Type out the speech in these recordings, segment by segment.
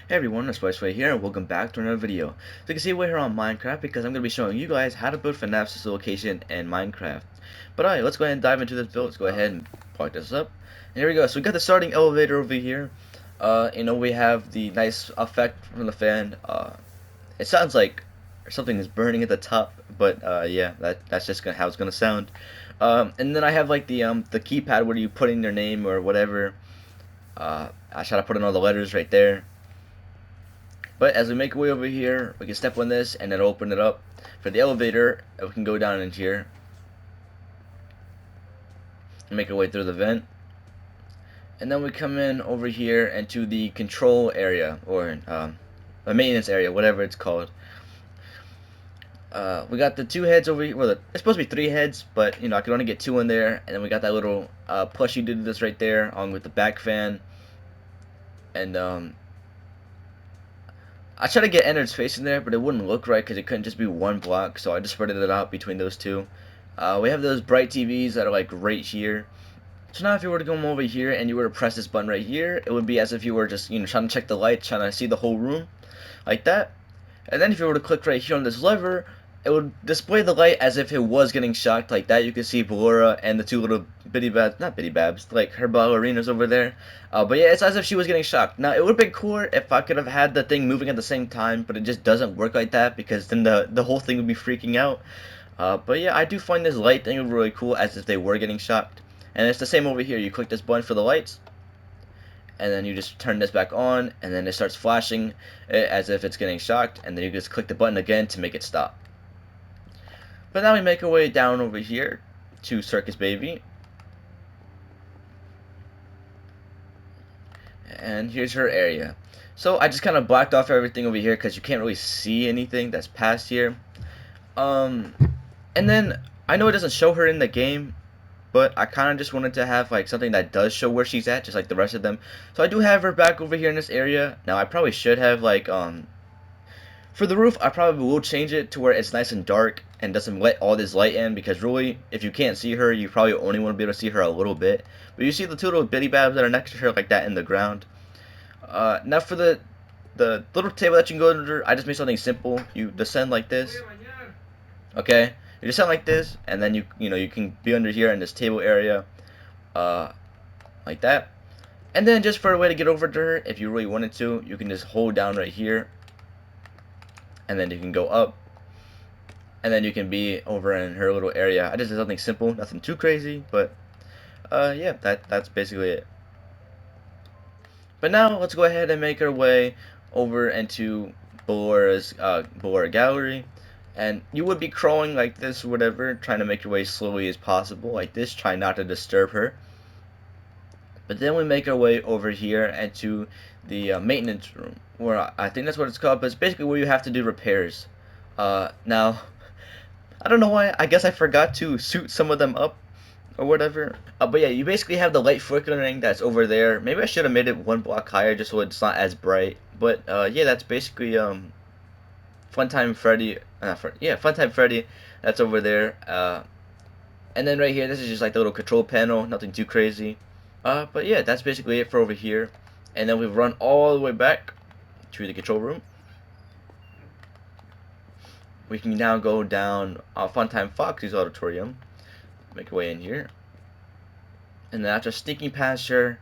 Hey everyone, it's Way here, and welcome back to another video. So you can see we're here on Minecraft because I'm going to be showing you guys how to build FNAF Sister location in Minecraft. But alright, let's go ahead and dive into this build. Let's go ahead and park this up. And here we go. So we got the starting elevator over here. We have the nice effect from the fan. It sounds like something is burning at the top, but yeah, that's just how it's going to sound. And then I have like the keypad where you put in your name or whatever. I try to put in all the letters right there. But as we make our way over here, we can step on this and then open it up. For the elevator, we can go down in here and make our way through the vent. And then we come in over here into the control area, or the maintenance area, whatever it's called. We got the two heads over here. Well, it's supposed to be three heads, but I can only get two in there. And then we got that little plushy dude this right there, along with the back fan. And I tried to get Ennard's face in there, but it wouldn't look right because it couldn't just be one block, so I just spread it out between those two. We have those bright TVs that are like right here. So now if you were to come over here and you were to press this button right here, it would be as if you were just trying to check the lights, trying to see the whole room, like that. And then if you were to click right here on this lever, it would display the light as if it was getting shocked, like that. You can see Ballora and the two little not bitty babs, like her ballerinas over there. But yeah, it's as if she was getting shocked. Now, it would have been cooler if I could have had the thing moving at the same time, but it just doesn't work like that because then the whole thing would be freaking out. But yeah, I do find this light thing really cool, as if they were getting shocked. And it's the same over here. You click this button for the lights, and then you just turn this back on, and then it starts flashing as if it's getting shocked, and then you just click the button again to make it stop. But now we make our way down over here to Circus Baby. And here's her area. So I just kind of blocked off everything over here because you can't really see anything that's past here. And then I know it doesn't show her in the game, but I kind of just wanted to have like something that does show where she's at, just like the rest of them. So I do have her back over here in this area. Now I probably should have like for the roof, I probably will change it to where it's nice and dark and doesn't let all this light in, because really, if you can't see her, you probably only want to be able to see her a little bit. But you see the two little bitty babs that are next to her like that in the ground. Now for the little table that you can go under, I just made something simple. You descend like this. Okay, you descend like this, and then you can be under here in this table area, like that. And then just for a way to get over to her, if you really wanted to, you can just hold down right here, and then you can go up, and then you can be over in her little area. I just did something simple, nothing too crazy, but yeah, that's basically it. But now let's go ahead and make our way over into Ballora's Ballora gallery, and you would be crawling like this or whatever, trying to make your way slowly as possible like this, try not to disturb her. But then we make our way over here into the maintenance room, where I think that's what it's called, but it's basically where you have to do repairs. Now, I don't know why, I guess I forgot to suit some of them up, or whatever. But yeah, you basically have the light flickering that's over there. Maybe I should have made it one block higher just so it's not as bright. But yeah, that's basically Funtime Freddy. Funtime Freddy. That's over there. And then right here, this is just like the little control panel. Nothing too crazy. But yeah, that's basically it for over here. And then we run all the way back to the control room. We can now go down Funtime Foxy's auditorium. Make our way in here. And then after sneaking past her,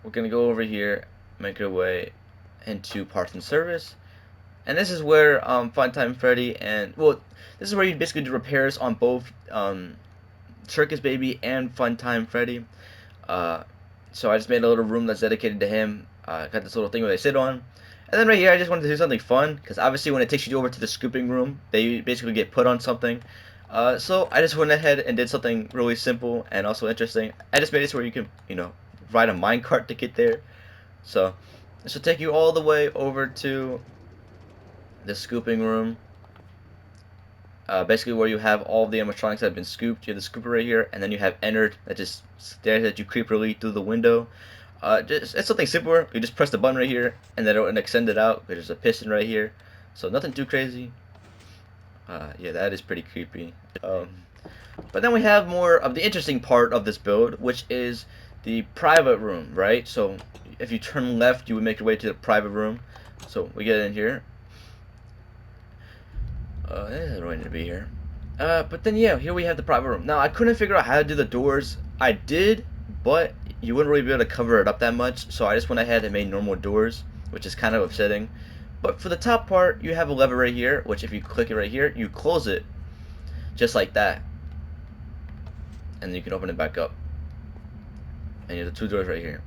we're going to go over here, make our way into Parts and Service. And this is where Funtime Freddy and, well, this is where you basically do repairs on both Circus Baby and Funtime Freddy. So I just made a little room that's dedicated to him. Got this little thing where they sit on. And then right here, I just wanted to do something fun, because obviously when it takes you over to the scooping room, they basically get put on something. So I just went ahead and did something really simple and also interesting. I just made this where you can, ride a minecart to get there. So this will take you all the way over to the scooping room. Basically where you have all of the animatronics that have been scooped. You have the scooper right here, and then you have Ennard that just stares at you creepily through the window. It's something simpler. You just press the button right here, and then it'll extend it out. There's a piston right here, so nothing too crazy. Yeah, that is pretty creepy. But then we have more of the interesting part of this build, which is the private room, right? So if you turn left, you would make your way to the private room. So we get in here. This is going to be here. But then yeah, here we have the private room. Now I couldn't figure out how to do the doors. I did, but you wouldn't really be able to cover it up that much. So I just went ahead and made normal doors, which is kind of upsetting. But for the top part, you have a lever right here, which if you click it right here, you close it, just like that. And you can open it back up. And you have the two doors right here.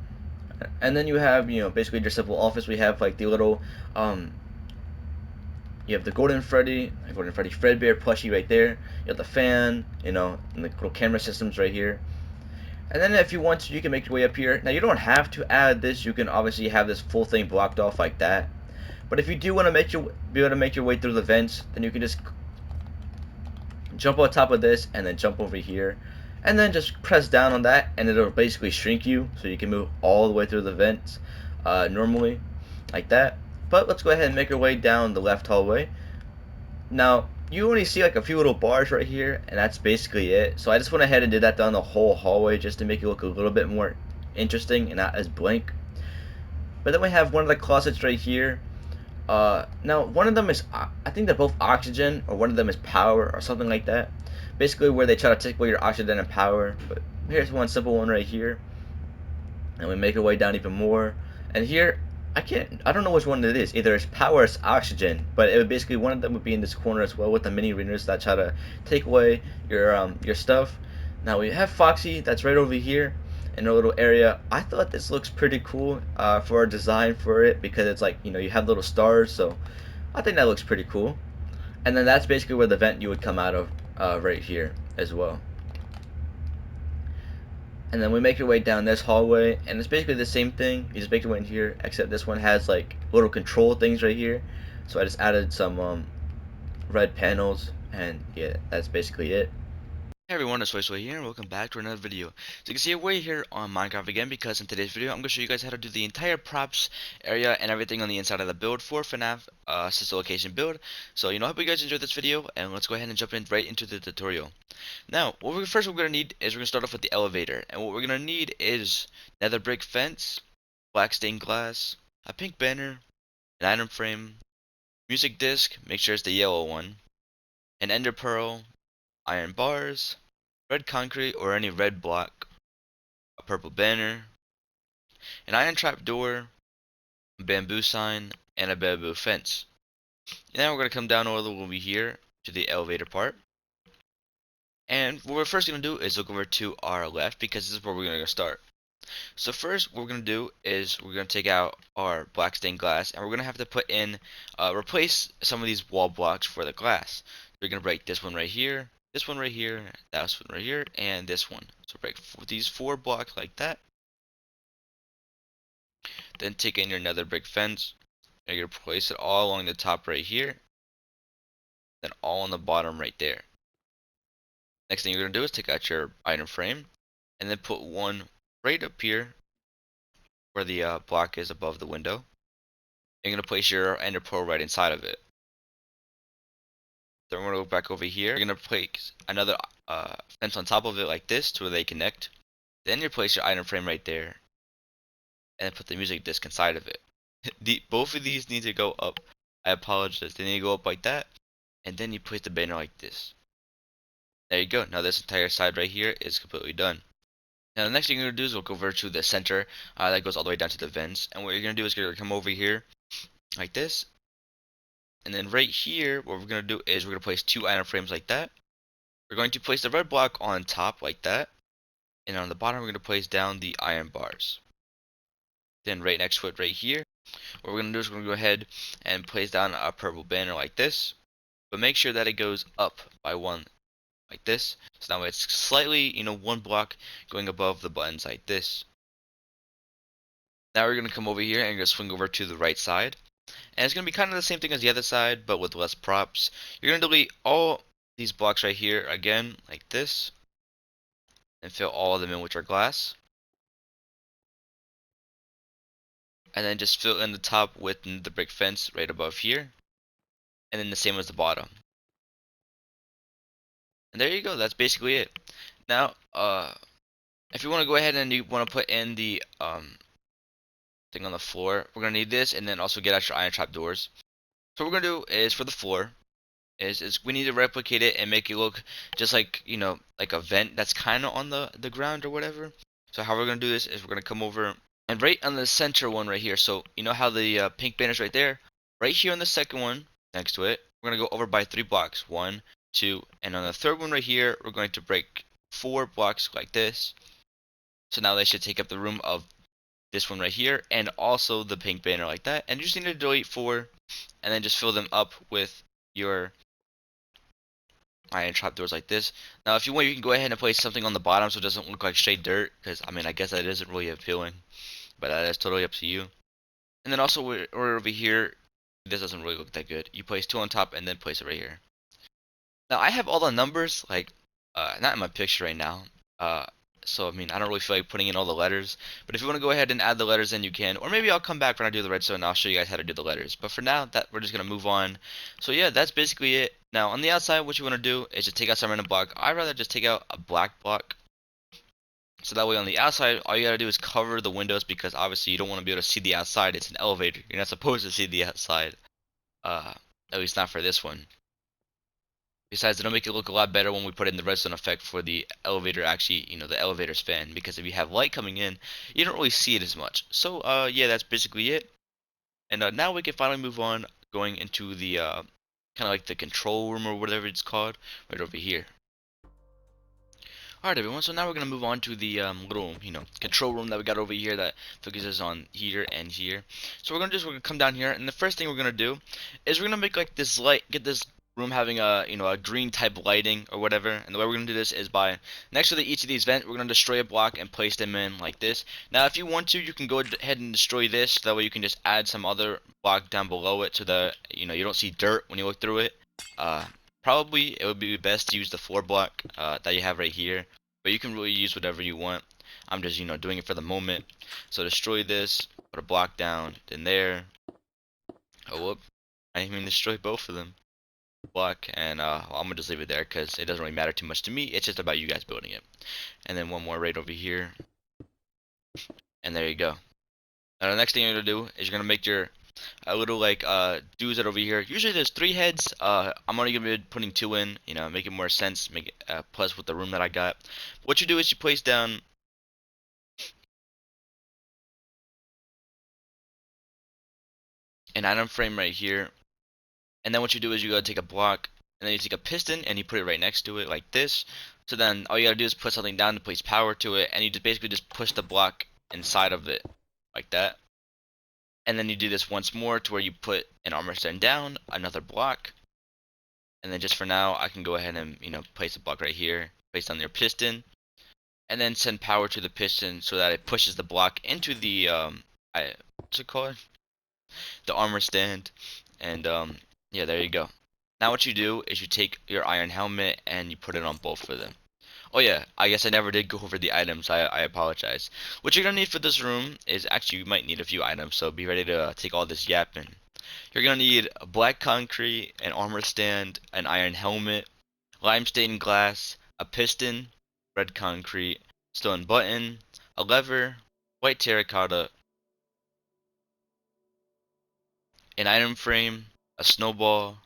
And then you have, basically your simple office. We have like the little, you have the Golden Freddy Fredbear plushie right there. You have the fan, and the little camera systems right here. And then if you want to, you can make your way up here. Now you don't have to add this. You can obviously have this full thing blocked off like that. But if you do want to be able to make your way through the vents, then you can just jump on top of this and then jump over here. And then just press down on that and it'll basically shrink you so you can move all the way through the vents normally like that. But let's go ahead and make our way down the left hallway. Now you only see like a few little bars right here and that's basically it. So I just went ahead and did that down the whole hallway just to make it look a little bit more interesting and not as blank. But then we have one of the closets right here. Now one of them is, I think they're both oxygen, or one of them is power, or something like that. Basically, where they try to take away your oxygen and power. But here's one simple one right here, and we make our way down even more. And here, I don't know which one it is. Either it's power or it's oxygen, but it would basically one of them would be in this corner as well with the mini readers that try to take away your stuff. Now we have Foxy that's right over here in a little area. I thought this looks pretty cool for a design for it because it's like you have little stars, so I think that looks pretty cool. And then that's basically where the vent you would come out of right here as well. And then we make your way down this hallway, and it's basically the same thing. You just make your way in here, except this one has like little control things right here. So I just added some red panels, and yeah, that's basically it. Hey everyone, it's Sway here, and welcome back to another video. So you can see we're here on Minecraft again because in today's video I'm going to show you guys how to do the entire props area and everything on the inside of the build for FNAF Sister Location build. So I hope you guys enjoyed this video, and let's go ahead and jump in right into the tutorial. Now, first we're going to need is we're going to start off with the elevator, and what we're going to need is nether brick fence, black stained glass, a pink banner, an item frame, music disc, make sure it's the yellow one, an ender pearl, iron bars, red concrete or any red block, a purple banner, an iron trap door, a bamboo sign, and a bamboo fence. Now we're going to come down all the way over here to the elevator part. And what we're first going to do is look over to our left because this is where we're going to start. So first what we're going to do is we're going to take out our black stained glass, and we're going to have to put in, replace some of these wall blocks for the glass. We're going to break this one right here, this one right here, that one right here, and this one. So break these 4 blocks like that. Then take in your nether brick fence. And you're going to place it all along the top right here. Then all on the bottom right there. Next thing you're going to do is take out your item frame. And then put one right up here where the block is above the window. You're going to place your ender pearl right inside of it. Then we're going to go back over here. You're going to place another fence on top of it like this to where they connect. Then you place your item frame right there. And put the music disc inside of it. Both of these need to go up. I apologize. They need to go up like that. And then you place the banner like this. There you go. Now this entire side right here is completely done. Now the next thing you're going to do is we'll go over to the center that goes all the way down to the vents. And what you're going to do is you're going to come over here like this. And then right here, what we're going to do is we're going to place 2 item frames like that. We're going to place the red block on top like that. And on the bottom, we're going to place down the iron bars. Then right next to it right here, what we're going to do is we're going to go ahead and place down a purple banner like this. But make sure that it goes up by 1 like this. So now it's slightly, 1 block going above the buttons like this. Now we're going to come over here and you're going to swing over to the right side. And it's going to be kind of the same thing as the other side, but with less props. You're going to delete all these blocks right here again, like this. And fill all of them in with your glass. And then just fill in the top with the brick fence right above here. And then the same as the bottom. And there you go, that's basically it. Now, if you want to go ahead and you want to put in the thing on the floor. We're gonna need this, and then also get out your iron trap doors. So what we're gonna do is for the floor is we need to replicate it and make it look just like like a vent that's kind of on the ground or whatever. So how we're gonna do this is we're gonna come over and right on the center one right here. So you know how the pink banner's right there, right here on the second one next to it. We're gonna go over by 3 blocks, 1, 2, and on the third one right here, we're going to break 4 blocks like this. So now they should take up the room of this one right here and also the pink banner like that. And you just need to delete 4 and then just fill them up with your iron trapdoors like this. Now, if you want, you can go ahead and place something on the bottom so it doesn't look like straight dirt, because I mean, I guess that isn't really appealing, but that's totally up to you. And then also, we're over here. This doesn't really look that good. You place 2 on top and then place it right here. Now, I have all the numbers like not in my picture right now. Uh, so I mean, I don't really feel like putting in all the letters. But if you want to go ahead and add the letters, then you can. Or maybe I'll come back when I do the redstone and I'll show you guys how to do the letters. But for now, that we're just gonna move on. So yeah, that's basically it. Now on the outside, what you want to do is just take out some random block. I'd rather just take out a black block. So that way on the outside, all you gotta do is cover the windows because obviously you don't want to be able to see the outside. It's an elevator. You're not supposed to see the outside. Uh, at least not for this one. Besides, it'll make it look a lot better when we put in the redstone effect for the elevator actually, the elevator's fan. Because if you have light coming in, you don't really see it as much. So, yeah, that's basically it. And now we can finally move on, going into the kind of like the control room or whatever it's called, right over here. Alright everyone, so now we're going to move on to the little, control room that we got over here that focuses on here and here. So we're going to come down here, and the first thing we're going to do is we're going to make like this light, get this room having a green type lighting or whatever. And the way we're going to do this is by next to each of these vents, we're going to destroy a block and place them in like this. Now if you want to, you can go ahead and destroy this, that way you can just add some other block down below it so that you don't see dirt when you look through it. Probably it would be best to use the 4 block that you have right here, but you can really use whatever you want. I'm just doing it for the moment. So destroy this, put a block down, then there. Oh whoop, I didn't even destroy both of them. Block, and well, I'm gonna just leave it there because it doesn't really matter too much to me. It's just about you guys building it. And then one more right over here, and there you go. Now the next thing you're gonna do is you're gonna make your a little like dudes that over here. Usually there's 3 heads. I'm only gonna be putting 2 in, make it more sense, make it plus with the room that I got. What you do is you place down an item frame right here, and then what you do is you go take a block, and then you take a piston and you put it right next to it like this. So then all you gotta do is put something down to place power to it, and you just basically just push the block inside of it like that. And then you do this once more to where you put an armor stand down, another block, and then just for now I can go ahead and place a block right here, place on your piston, and then send power to the piston so that it pushes the block into the what's it called, the armor stand. And yeah, there you go. Now what you do is you take your iron helmet and you put it on both of them. Oh yeah, I guess I never did go over the items. I apologize. What you're gonna need for this room is actually you might need a few items, so be ready to take all this yapping. You're gonna need a black concrete, an armor stand, an iron helmet, lime stained glass, a piston, red concrete, stone button, a lever, white terracotta, an item frame, a snowball,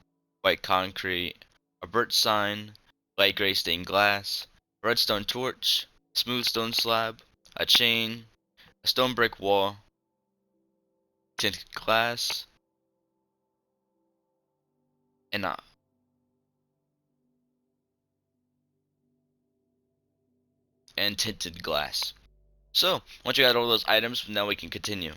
white concrete, a birch sign, light gray stained glass, a redstone torch, a smooth stone slab, a chain, a stone brick wall, tinted glass, and tinted glass. So, once you got all those items, now we can continue.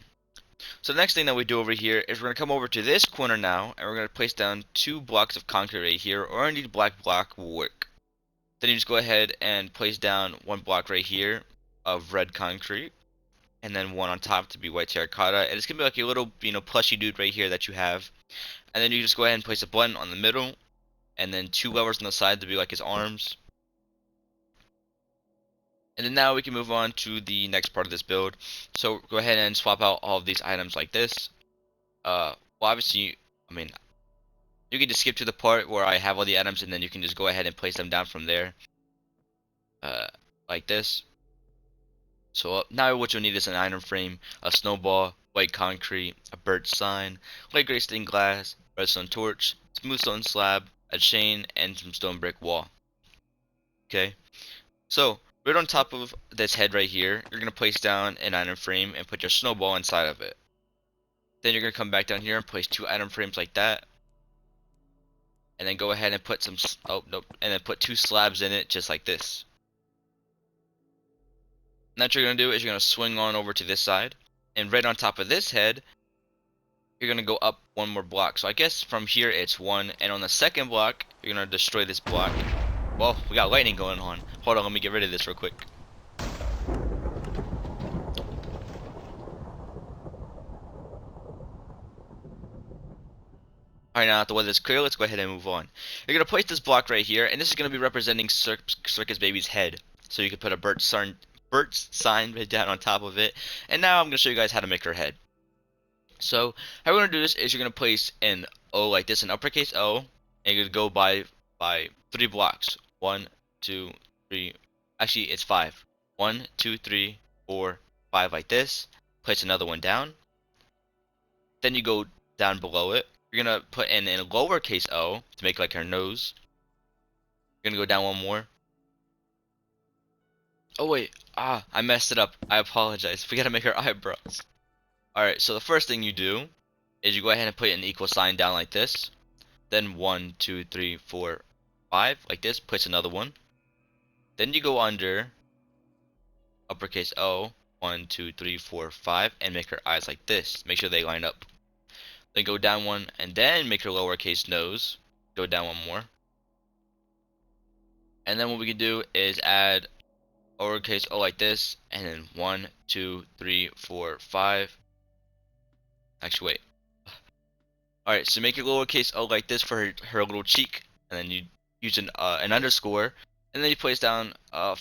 So the next thing that we do over here is we're going to come over to this corner now, and we're going to place down 2 blocks of concrete right here, or any black block will work. Then you just go ahead and place down 1 block right here of red concrete, and then 1 on top to be white terracotta, and it's going to be like a little, plushy dude right here that you have. And then you just go ahead and place a button on the middle, and then 2 levers on the side to be like his arms. And then now we can move on to the next part of this build. So go ahead and swap out all of these items like this. Well, obviously, I mean, you can just skip to the part where I have all the items, and then you can just go ahead and place them down from there, like this. So now what you'll need is an item frame, a snowball, white concrete, a bird sign, light gray stained glass, redstone torch, smooth stone slab, a chain, and some stone brick wall. Okay, so right on top of this head right here, you're gonna place down an item frame and put your snowball inside of it. Then you're gonna come back down here and place 2 item frames like that, and then go ahead and put some, oh nope, and then put 2 slabs in it just like this. And what you're gonna do is you're gonna swing on over to this side, and right on top of this head, you're gonna go up 1 more block. So I guess from here it's 1, and on the second block, you're gonna destroy this block. Well, we got lightning going on. Hold on, let me get rid of this real quick. Alright, now that the weather's clear, let's go ahead and move on. You're going to place this block right here, and this is going to be representing Circus Baby's head. So you can put a bird sign right down on top of it. And now I'm going to show you guys how to make her head. So, how we're going to do this is you're going to place an O like this, an uppercase O, and you're going to go by 3 blocks. 1, 2, 3, actually it's 5. 1, 2, 3, 4, 5 like this. Place another one down. Then you go down below it. You're gonna put in a lowercase o to make like her nose. You're gonna go down 1 more. Oh wait, I messed it up. I apologize. We gotta make her eyebrows. Alright, so the first thing you do is you go ahead and put an equal sign down like this. Then 1, 2, 3, 4, 5 like this. Place another one. Then you go under uppercase O, 1, 2, 3, 4, 5, and make her eyes like this. Make sure they line up. Then go down 1 and then make your lowercase nose. Go down 1 more. And then what we can do is add lowercase o like this, and then 1, 2, 3, 4, 5. Actually, wait. Alright, so make your lowercase o like this for her little cheek, and then you use an underscore, and then you place down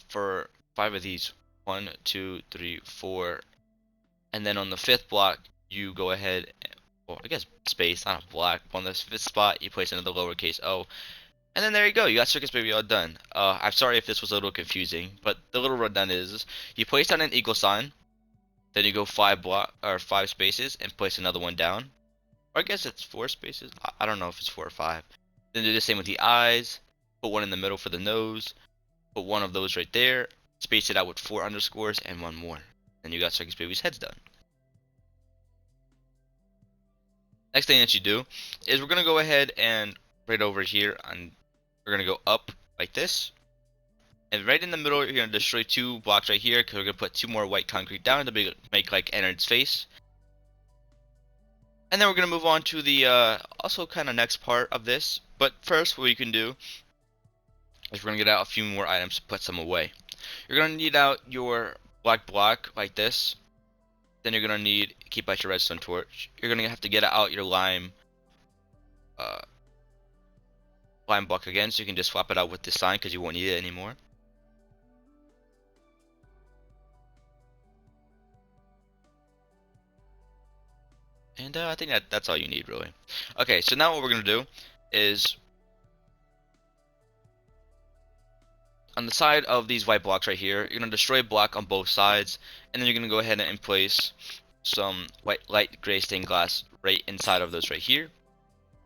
for 5 of these. 1, 2, 3, 4, and then on the 5th block, you go ahead. Well, I guess space, not a block. On this 5th spot, you place another lowercase o. And then there you go, you got Circus Baby all done. I'm sorry if this was a little confusing, but the little rundown is, you place down an equal sign, then you go 5 spaces and place another one down. Or I guess it's 4 spaces, I don't know if it's 4 or 5. Then do the same with the eyes, put one in the middle for the nose, put one of those right there, space it out with 4 underscores and 1 more. Then you got Circus Baby's heads done. Next thing that you do is we're going to go ahead and right over here, and we're going to go up like this. And right in the middle, you're going to destroy 2 blocks right here because we're going to put 2 more white concrete down to make like Ennard's face. And then we're going to move on to the also kind of next part of this. But first, what you can do is we're going to get out a few more items to put some away. You're going to need out your black block like this. Then you're going to need, keep out your redstone torch. You're going to have to get out your lime block again, so you can just swap it out with this sign because you won't need it anymore. And I think that's all you need, really. Okay, so now what we're going to do is on the side of these white blocks right here, you're going to destroy a block on both sides, and then you're going to go ahead and place some light gray stained glass right inside of those right here.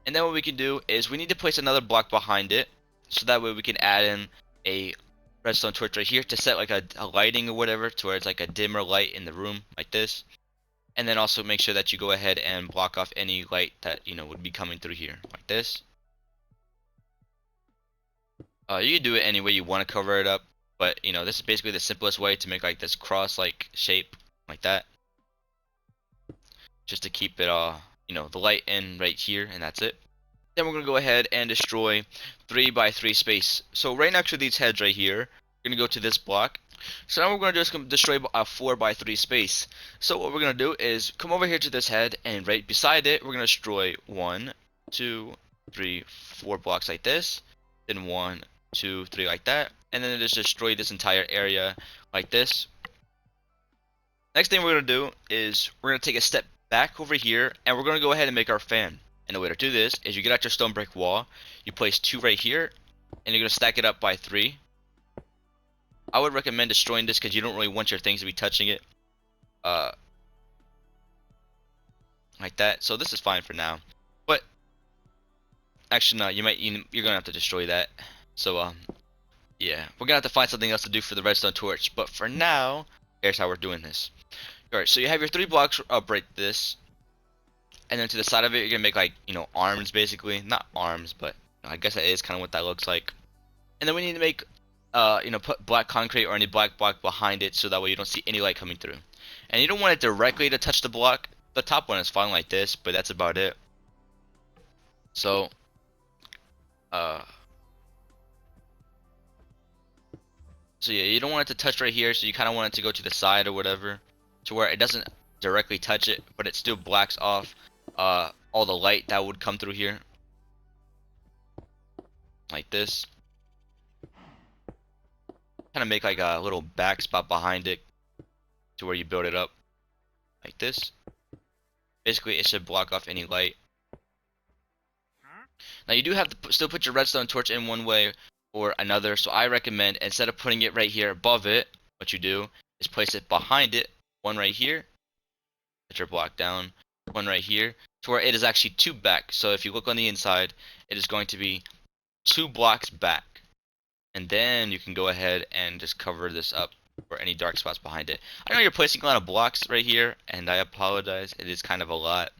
And then what we can do is we need to place another block behind it, so that way we can add in a redstone torch right here to set like a lighting or whatever, to where it's like a dimmer light in the room like this. And then also make sure that you go ahead and block off any light that would be coming through here like this. You can do it any way you want to cover it up, but this is basically the simplest way to make like this cross like shape like that, just to keep it the light in right here, and that's it. Then we're gonna go ahead and destroy 3 by 3 space. So right next to these heads right here, you're gonna go to this block. So now what we're gonna do is destroy a 4 by 3 space. So what we're gonna do is come over here to this head, and right beside it, we're gonna destroy 1, 2, 3, 4 blocks like this. Then 1, 2, 3 like that, and then just destroy this entire area like this. Next thing we're gonna do is we're gonna take a step back over here, and we're gonna go ahead and make our fan. And the way to do this is you get out your stone brick wall, you place 2 right here, and you're gonna stack it up by 3. I would recommend destroying this because you don't really want your things to be touching it. like that. So this is fine for now. But actually, no, you're gonna have to destroy that. So yeah, we're gonna have to find something else to do for the redstone torch. But for now, here's how we're doing this. Alright, so you have your 3 blocks up right this, and then to the side of it, you're gonna make like, arms basically. Not arms, but I guess that is kind of what that looks like. And then we need to make, put black concrete or any black block behind it so that way you don't see any light coming through. And you don't want it directly to touch the block. The top one is fine like this, but that's about it. So, uh, so yeah, you don't want it to touch right here, so you kind of want it to go to the side or whatever, to where it doesn't directly touch it, but it still blacks off all the light that would come through here, like this. Kind of make like a little back spot behind it, to where you build it up, like this. Basically, it should block off any light. Now you do have to still put your redstone torch in one way or another, so I recommend instead of putting it right here above it, what you do is place it behind it, one right here, put your block down, one right here, to where it is actually 2 back. So if you look on the inside, it is going to be 2 blocks back. And then you can go ahead and just cover this up for any dark spots behind it. I know you're placing a lot of blocks right here, and I apologize, it is kind of a lot.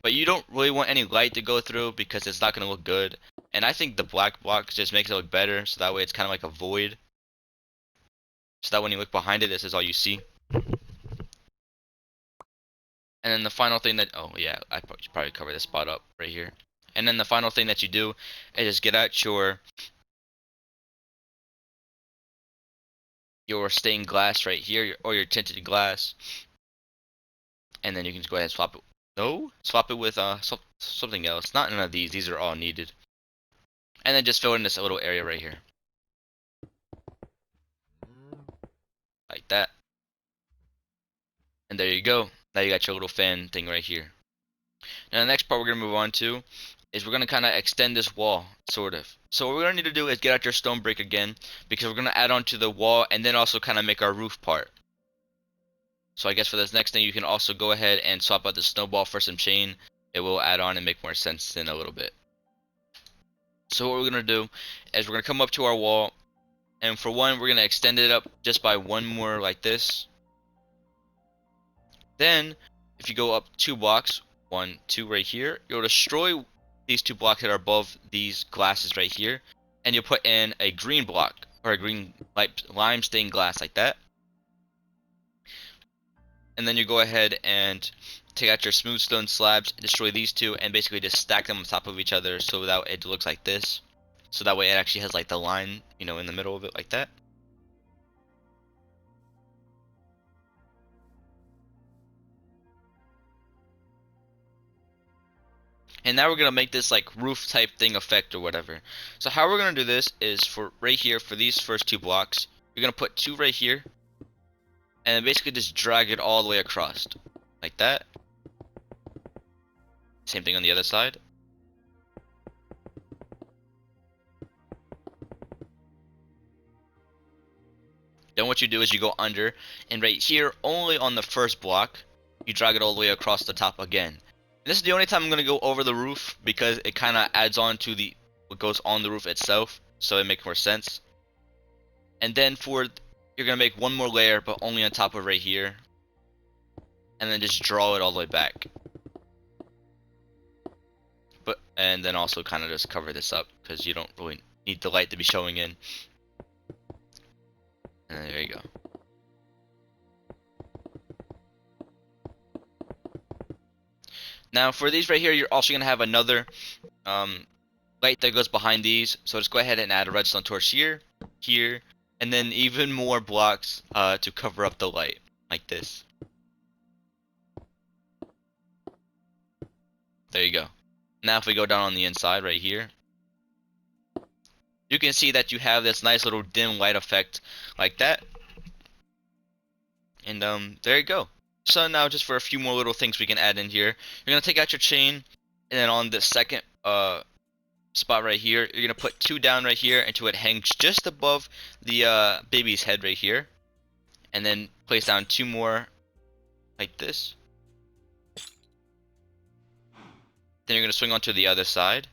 But you don't really want any light to go through because it's not going to look good. And I think the black block just makes it look better, so that way it's kind of like a void. So that when you look behind it, this is all you see. And then the final thing that, oh yeah, I should probably cover this spot up right here. And then the final thing that you do is just get out your stained glass right here, or your tinted glass. And then you can just go ahead and swap it. No? Swap it with something else. Not none of these. These are all needed. And then just fill in this little area right here. Like that. And there you go. Now you got your little fan thing right here. Now the next part we're going to move on to is we're going to kind of extend this wall, sort of. So what we're going to need to do is get out your stone brick again, because we're going to add on to the wall and then also kind of make our roof part. So I guess for this next thing you can also go ahead and swap out the snowball for some chain. It will add on and make more sense in a little bit. So what we're going to do is we're going to come up to our wall, and for one we're going to extend it up just by one more like this. Then if you go up 2 blocks, 1, 2 right here, you'll destroy these 2 blocks that are above these glasses right here, and you'll put in a green block or a green lime stained glass like that. And then you go ahead and take out your smooth stone slabs, destroy these 2, and basically just stack them on top of each other so that it looks like this. So that way it actually has like the line, in the middle of it like that. And now we're going to make this like roof type thing effect or whatever. So how we're going to do this is for right here, for these first 2 blocks, you're going to put 2 right here, and then basically just drag it all the way across, like that. Same thing on the other side. Then what you do is you go under, and right here, only on the first block, you drag it all the way across the top again. And this is the only time I'm going to go over the roof, because it kind of adds on to what goes on the roof itself, so it makes more sense. And then you're going to make one more layer, but only on top of right here. And then just draw it all the way back. And then also kind of just cover this up, because you don't really need the light to be showing in. And there you go. Now for these right here, you're also going to have another light that goes behind these. So just go ahead and add a redstone torch here, here, and then even more blocks to cover up the light, like this. There you go. Now if we go down on the inside right here, you can see that you have this nice little dim light effect like that. And there you go. So now just for a few more little things we can add in here, you're going to take out your chain, and then on the second spot right here, you're going to put 2 down right here until it hangs just above the baby's head right here. And then place down 2 more like this. Then you're going to swing onto the other side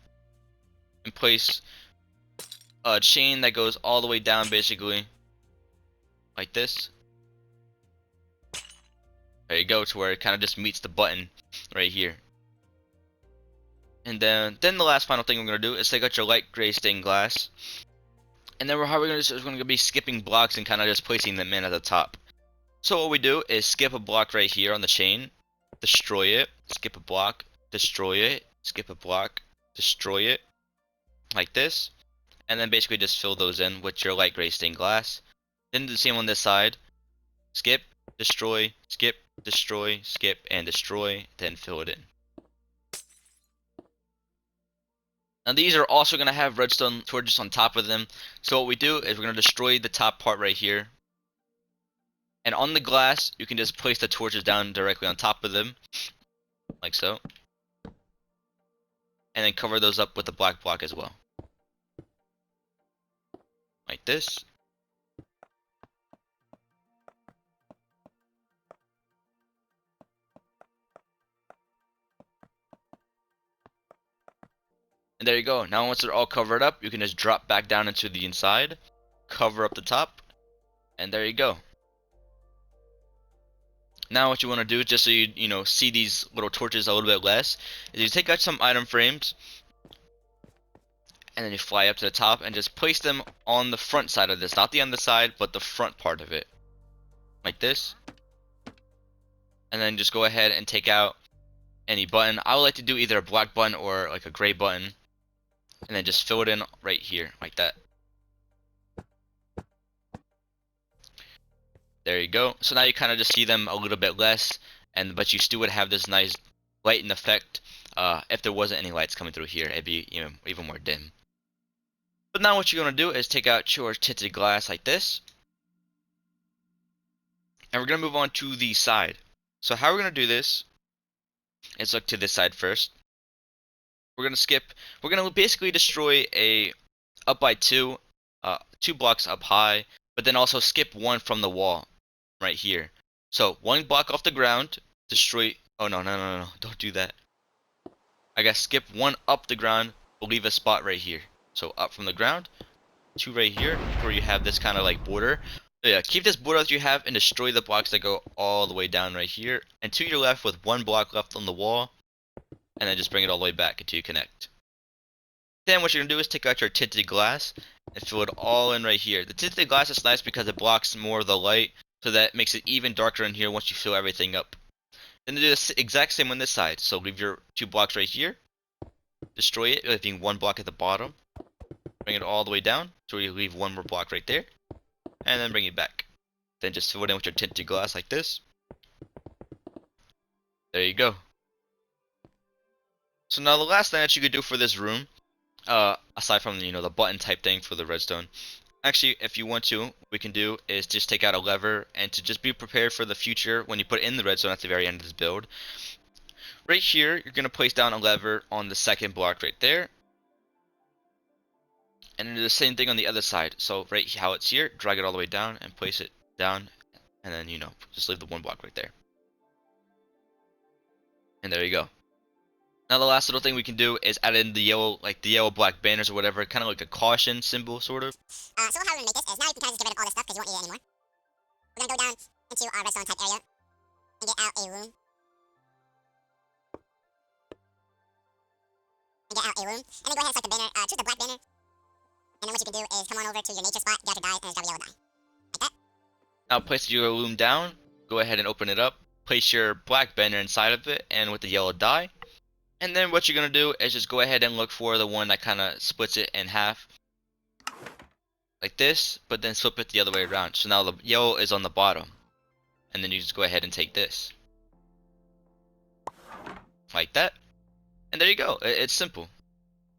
and place a chain that goes all the way down, basically like this. There you go, to where it kind of just meets the button right here. And then the last final thing we're going to do is take out your light gray stained glass. And then how we're going to do is we're going to be skipping blocks and kind of just placing them in at the top. So what we do is skip a block right here on the chain, destroy it, skip a block, destroy it, skip a block, destroy it, like this. And then basically just fill those in with your light gray stained glass. Then do the same on this side. Skip, destroy, skip, and destroy, then fill it in. Now these are also going to have redstone torches on top of them. So what we do is we're going to destroy the top part right here. And on the glass, you can just place the torches down directly on top of them, like so. And then cover those up with the black block as well, like this. And there you go. Now once they're all covered up, you can just drop back down into the inside, cover up the top, and there you go. Now what you want to do, just so you see these little torches a little bit less, is you take out some item frames, and then you fly up to the top and just place them on the front side of this, not the underside, but the front part of it, like this. And then just go ahead and take out any button. I would like to do either a black button or like a gray button, and then just fill it in right here, like that. There you go. So now you kind of just see them a little bit less, but you still would have this nice lighting effect. If there wasn't any lights coming through here, it'd be even more dim. But now what you're going to do is take out your tinted glass like this. And we're going to move on to the side. So how we're going to do this is look to this side first. We're going to basically destroy a up by 2 blocks up high, but then also skip 1 from the wall right here. So 1 block off the ground, destroy, oh no, don't do that. I guess skip 1 up the ground, we'll leave a spot right here. So up from the ground, 2 right here, where you have this kind of like border. So yeah, keep this border that you have and destroy the blocks that go all the way down right here. And to your left with 1 block left on the wall, and then just bring it all the way back until you connect. Then what you're going to do is take out your tinted glass and fill it all in right here. The tinted glass is nice because it blocks more of the light, so that makes it even darker in here once you fill everything up. Then do the exact same on this side. So leave your 2 blocks right here, destroy it, leaving 1 block at the bottom, bring it all the way down, so you leave 1 more block right there, and then bring it back. Then just fill it in with your tinted glass like this. There you go. So now the last thing that you could do for this room, aside from the button type thing for the redstone, actually if you want to, what we can do is just take out a lever and to just be prepared for the future when you put in the redstone at the very end of this build. Right here, you're going to place down a lever on the second block right there, and then do the same thing on the other side. So right how it's here, drag it all the way down and place it down, and then just leave the 1 block right there. And there you go. Now the last little thing we can do is add in the yellow, like the yellow black banners or whatever, kind of like a caution symbol, sort of. So how we're gonna make this is now you can kind of just get rid of all this stuff because you won't need it anymore. We're gonna go down into our redstone type area and get out a room. And then go ahead and select the banner, choose the black banner. And then what you can do is come on over to your nature spot, get out your dye, and just drop a yellow dye. Like that. Now place your loom down, go ahead and open it up, place your black banner inside of it and with the yellow dye. And then what you're going to do is just go ahead and look for the one that kind of splits it in half. Like this, but then flip it the other way around. So now the yellow is on the bottom. And then you just go ahead and take this. Like that. And there you go. It's simple.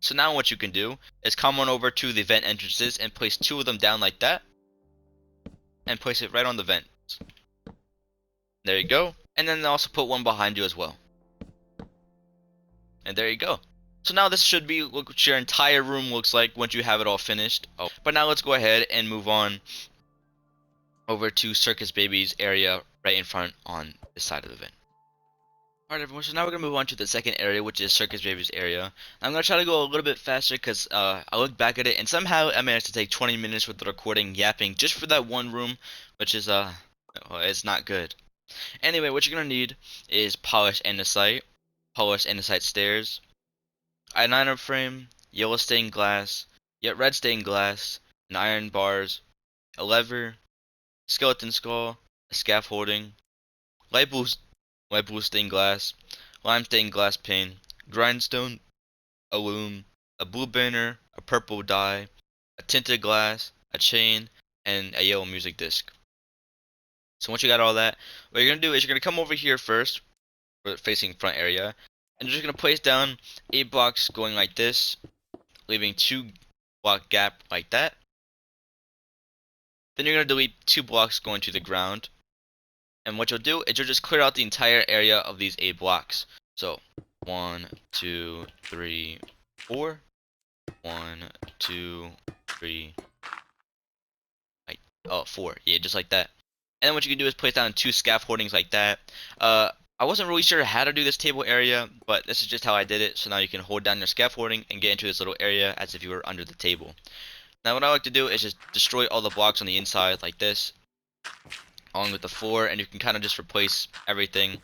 So now what you can do is come on over to the vent entrances and place 2 of them down like that. And place it right on the vent. There you go. And then also put 1 behind you as well. And there you go. So now this should be what your entire room looks like once you have it all finished. Oh, but now let's go ahead and move on over to Circus Baby's area right in front on this side of the vent. Alright everyone, so now we're going to move on to the second area, which is Circus Baby's area. I'm going to try to go a little bit faster because I looked back at it and somehow I managed to take 20 minutes with the recording yapping just for that one room, which is, well, it's not good. Anyway, what you're going to need is polished andesite stairs, an iron frame, yellow stained glass, yet red stained glass, and iron bars, a lever, skeleton skull, a scaffolding, light blue, light blue stained glass, lime stained glass pane, grindstone, a loom, a blue banner, a purple dye, a tinted glass, a chain, and a yellow music disc. So once you got all that, what you're gonna do is you're gonna come over here first, facing front area, and you're just gonna place down 8 blocks going like this, leaving 2 block gap like that. Then you're gonna delete 2 blocks going to the ground. And what you'll do is you'll just clear out the entire area of these 8 blocks. So 1, 2, 3, 4. 1, 2, 3. Like, oh, 4. Yeah, just like that. And then what you can do is place down 2 scaffoldings like that. I wasn't really sure how to do this table area, but this is just how I did it. So now you can hold down your scaffolding and get into this little area as if you were under the table. Now what I like to do is just destroy all the blocks on the inside like this, along with the floor, and you can kind of just replace everything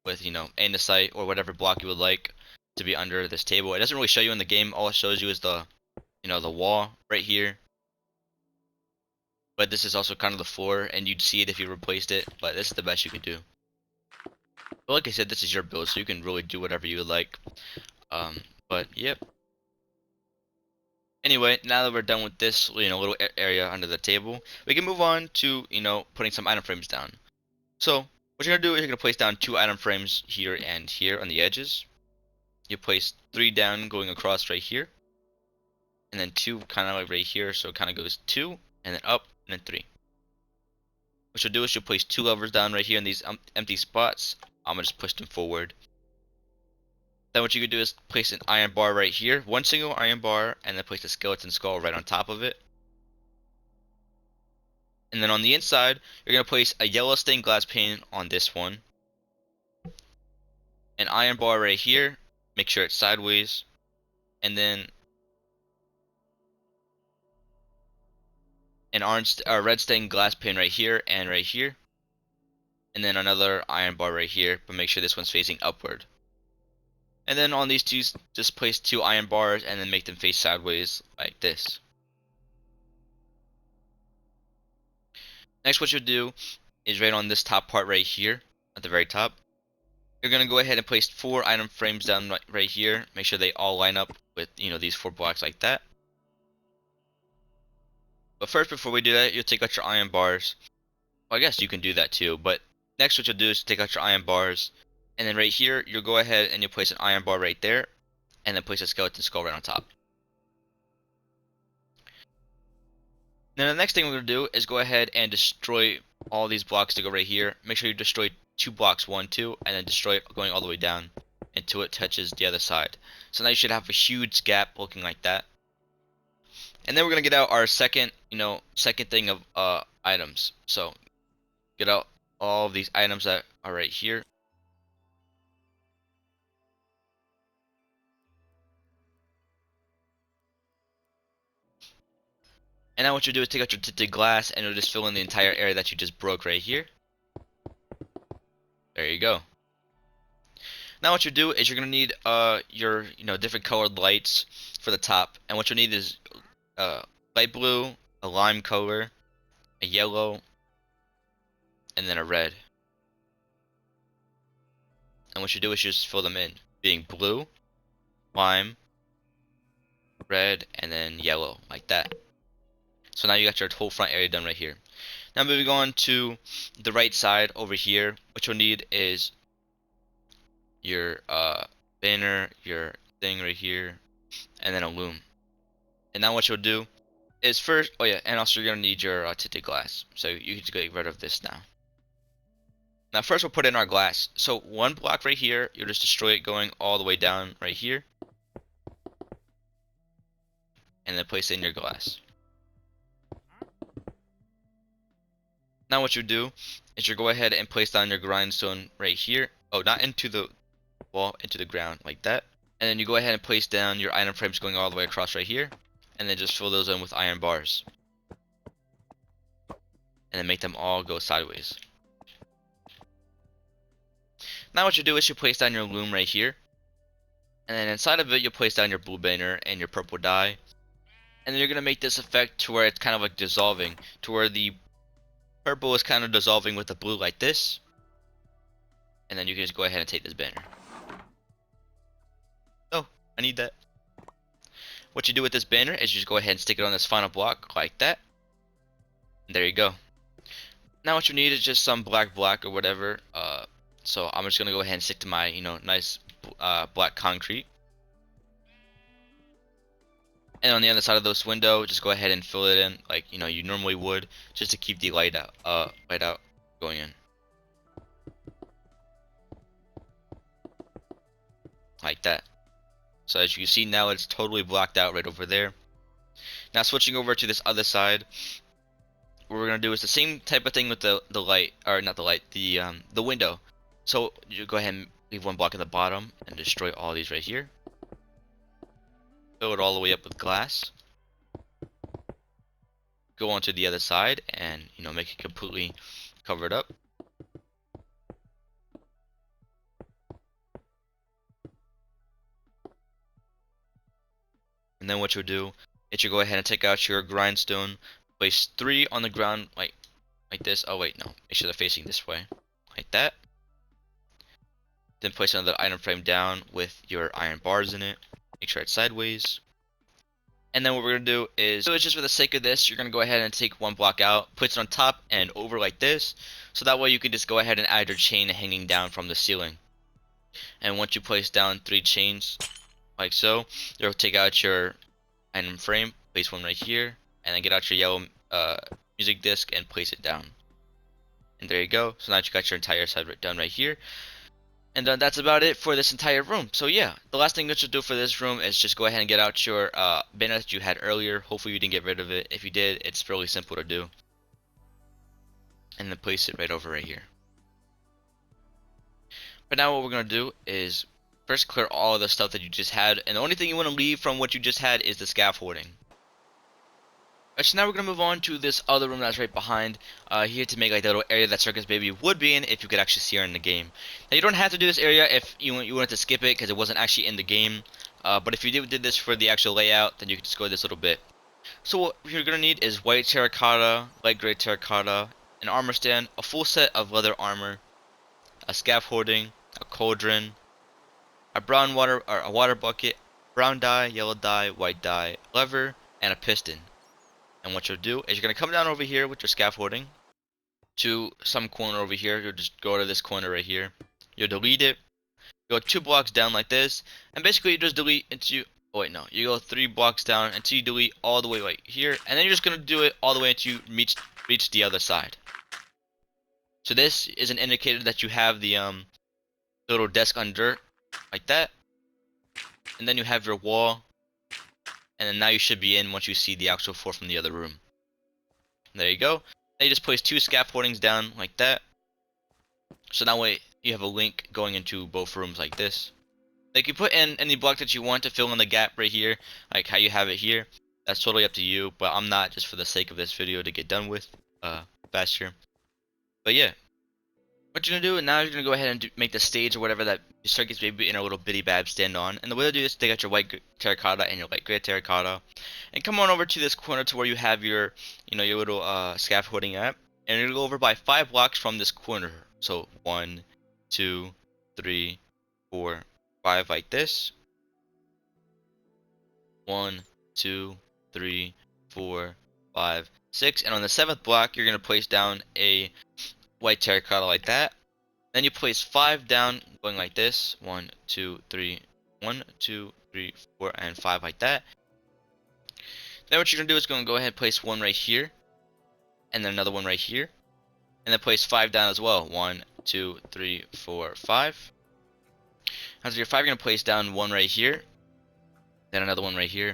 with, you know, andesite or whatever block you would like to be under this table. It doesn't really show you in the game. All it shows you is the, you know, the wall right here. But this is also kind of the floor, and you'd see it if you replaced it. But this is the best you can do. But like I said, this is your build, so you can really do whatever you would like. But yep. Anyway, now that we're done with this, you know, little area under the table, we can move on to, you know, putting some item frames down. So what you're gonna do is you're gonna place down 2 item frames here and here on the edges. You place 3 down going across right here, and then 2 kind of like right here, so it kind of goes 2 and then up and then 3. What you'll do is you'll place 2 levers down right here in these empty spots. I'm gonna just push them forward. Then what you can do is place an iron bar right here, 1 single iron bar, and then place a skeleton skull right on top of it. And then on the inside, you're gonna place a yellow stained glass pane on this one, an iron bar right here, make sure it's sideways, and then an red stained glass pane right here and right here, and then another iron bar right here, but make sure this one's facing upward. And then on these two, just place 2 iron bars and then make them face sideways like this. Next, what you'll do is right on this top part right here, at the very top, you're gonna go ahead and place 4 item frames down right here. Make sure they all line up with, you know, these 4 blocks like that. But first, before we do that, you'll take out your iron bars. Well, I guess you can do that too, but next what you'll do is take out your iron bars, and then right here, you'll go ahead and you'll place an iron bar right there, and then place a skeleton skull right on top. Now the next thing we're going to do is go ahead and destroy all these blocks to go right here. Make sure you destroy 2 blocks, 1, 2, and then destroy it going all the way down until it touches the other side. So now you should have a huge gap looking like that. And then we're going to get out our second thing of items. So get out all of these items that are right here. And now what you do is take out your tinted glass and you'll just fill in the entire area that you just broke right here. There you go. Now what you do is you're gonna need your different colored lights for the top, and what you need is light blue, a lime color, a yellow, and then a red. And what you do is you just fill them in, being blue, lime, red, and then yellow, like that. So now you got your whole front area done right here. Now moving on to the right side over here, what you'll need is your banner, your thing right here, and then a loom. And now what you'll do is first, oh yeah, and also you're gonna need your tinted glass. So you can just get rid of this now. Now first we'll put in our glass. So 1 block right here, you'll just destroy it going all the way down right here, and then place in your glass. Now what you do is you go ahead and place down your grindstone right here, Oh, not into the wall, into the ground like that. And then you go ahead and place down your iron frames going all the way across right here, and then just fill those in with iron bars, and then make them all go sideways. Now what you do is you place down your loom right here, and then inside of it you'll place down your blue banner and your purple dye, and then you're gonna make this effect to where it's kind of like dissolving, to where the purple is kind of dissolving with the blue like this, and then you can just go ahead and take this banner. Oh, I need that. What you do with this banner is you just go ahead and stick it on this final block like that. And there you go. Now what you need is just some black or whatever. So I'm just gonna go ahead and stick to my nice black concrete. And on the other side of this window, just go ahead and fill it in like you normally would, just to keep the light out going in. Like that. So as you can see now, it's totally blocked out right over there. Now switching over to this other side, what we're gonna do is the same type of thing with the light, or not the light, the window. So you go ahead and leave one block at the bottom and destroy all these right here. Fill it all the way up with glass. Go on to the other side and make it completely covered up. And then what you'll do is you go ahead and take out your grindstone, place 3 on the ground like this. Oh wait, no, make sure they're facing this way, like that. Then place another item frame down with your iron bars in it. Make sure it's sideways. And then what we're gonna do is, so it's just for the sake of this, you're gonna go ahead and take one block out, put it on top and over like this, so that way you can just go ahead and add your chain hanging down from the ceiling. And once you place down 3 chains like so, you'll take out your item frame, place one right here, and then get out your yellow music disc and place it down. And there you go. So now you got your entire side done right here. And that's about it for this entire room. So yeah, the last thing that you'll do for this room is just go ahead and get out your banner that you had earlier. Hopefully you didn't get rid of it. If you did, it's fairly simple to do. And then place it right over right here. But now what we're going to do is first clear all of the stuff that you just had. And the only thing you want to leave from what you just had is the scaffolding. Alright, so now we're going to move on to this other room that's right behind here to make like the little area that Circus Baby would be in if you could actually see her in the game. Now you don't have to do this area if you wanted to skip it because it wasn't actually in the game. But if you did this for the actual layout, then you can just go this little bit. So what you're going to need is white terracotta, light gray terracotta, an armor stand, a full set of leather armor, a scaffolding, a cauldron, a water bucket, brown dye, yellow dye, white dye, lever, and a piston. And what you'll do is you're going to come down over here with your scaffolding to some corner over here. You'll just go to this corner right here. You'll delete it. Go 2 blocks down like this. And basically you just delete until oh wait, no. You go 3 blocks down until you delete all the way right here. And then you're just going to do it all the way until you reach the other side. So this is an indicator that you have the little desk under like that. And then you have your wall. And then now you should be in once you see the actual floor from the other room. There you go. Now you just place 2 scaffoldings down like that. So that way you have a link going into both rooms like this. Like you put in any block that you want to fill in the gap right here, like how you have it here. That's totally up to you, but I'm not, just for the sake of this video to get done with faster. But yeah. What you're going to do, now you're going to go ahead and make the stage or whatever that your Circus Baby and a little bitty bab stand on. And the way to do this is take out your white terracotta and your light gray terracotta. And come on over to this corner to where you have your, your little scaffolding at. And you're going to go over by 5 blocks from this corner. So 1, 2, 3, 4, 5 like this. 1, 2, 3, 4, 5, 6. And on the 7th block, you're going to place down a white terracotta like that. Then you place 5 down going like this. 1, 2, 3, 1, 2, 3, 4, and 5 like that. Then what you're going to do is going to go ahead and place 1 right here. And then another one right here. And then place 5 down as well. 1, 2, 3, 4, 5. After your 5, you're going to place down 1 right here. Then another one right here.